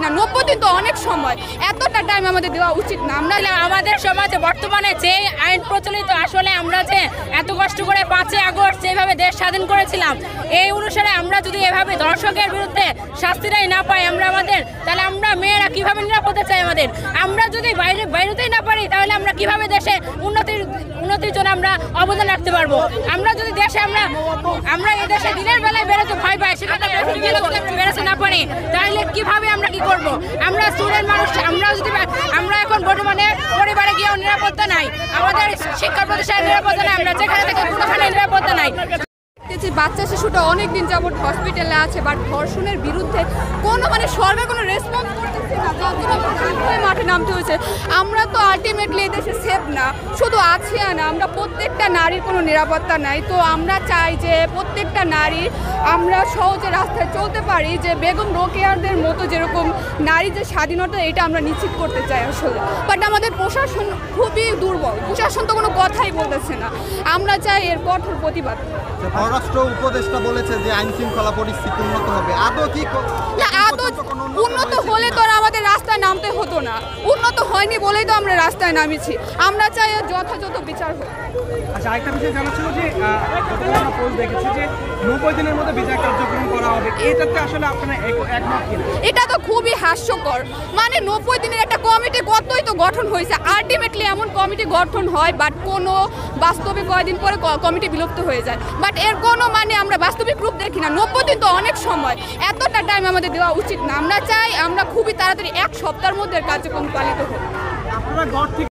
না, 90 দিন তো অনেক সময়, এতটা টাইম আমাদের দেওয়া উচিত না। আমরা আমাদের সমাজে বর্তমানে যে আইন প্রচলিত, আসলে আমরা যে এত কষ্ট করে 5ই আগস্ট যেভাবে দেশ স্বাধীন করেছিলাম, এই অনুসারে আমরা যদি এভাবে দর্শকের বিরুদ্ধে শাস্তিটাই না পাই তাহলে আমরা মেয়েরা কিভাবে নিরাপদে চাই আমরা যদি বাইরেতেই না পারি, তাহলে আমরা কিভাবে দেশে উন্নতির জন্য আমরা অবদান রাখতে পারবো। আমরা যদি দেশে আমরা এই দেশে দিনের বেলায় বেরোতে ভয় পাই, সেখানে বেরোতে না পারি, তাহলে কিভাবে আমরা কি করব? আমরা স্টুডেন্ট মানুষ, আমরা এখন বর্তমানে পরিবারে গিয়েও নিরাপত্তা নাই, আমাদের শিক্ষা প্রতিষ্ঠানের নিরাপত্তা নাই, আমরা যেখানে থেকে কোনোখানে নিরাপত্তা নাই। বাচ্চা শিশুটা অনেকদিন যাবৎ হসপিটালে আছে, বাট ধর্ষণের বিরুদ্ধে কোনো সরকার কোনো রেসপন্স করতেছে না, মাঠে নামতে হয়েছে। আমরা তো আলটিমেটলি এদেশে সেফ না, শুধু আছি না, আমরা প্রত্যেকটা নারীর কোনো নিরাপত্তা নাই। তো আমরা চাই যে প্রত্যেকটা নারী আমরা সহজে রাস্তায় চলতে পারি, যে বেগম রোকেয়াদের মতো যেরকম নারী যে স্বাধীনতা, এটা আমরা নিশ্চিত করতে চাই আসলে। বাট আমাদের প্রশাসন খুবই দুর্বল, প্রশাসন তো কোনো কথাই বলতেছে না। আমরা চাই এর কঠোর প্রতিবাদ। পররাষ্ট্র উপদেষ্টা বলেছে যে আইন শৃঙ্খলা পরিস্থিতি উন্নত হবে, আদৌ কি না? আদৌ উন্নত হলে তো আমাদের রাস্তায় নামতে হতো না, উন্নত হয়নি বলেই তো আমরা রাস্তায় নামিছি। আমরা চাই এর যথাযথ বিচার হোক। আচ্ছা, আরেকটা বিষয় জানা ছিল যে আমরা পোস্ট দেখেছি যে 90 দিনের মধ্যে বিচার কার্যক্রম করা হবে, এটাতে আসলে আপনারা একমত কিনা? এটা তো খুবই হাস্যকর। 90 দিনের একটা কমিটি কতই তো গঠন হয়েছে, আলটিমেটলি এমন কমিটি গঠন হয়, বাট কোনো বাস্তবে কয়েকদিন পরে কমিটি বিলুপ্ত হয়ে যায়। বাট এর কোনো আমরা বাস্তবিক রূপ দেখি না। 90 দিন তো অনেক সময়, এতটা টাইম আমাদের দেওয়া উচিত না। আমরা চাই আমরা খুবই তাড়াতাড়ি 1 সপ্তাহের মধ্যে কার্যক্রম পালিত হোক। আপনারা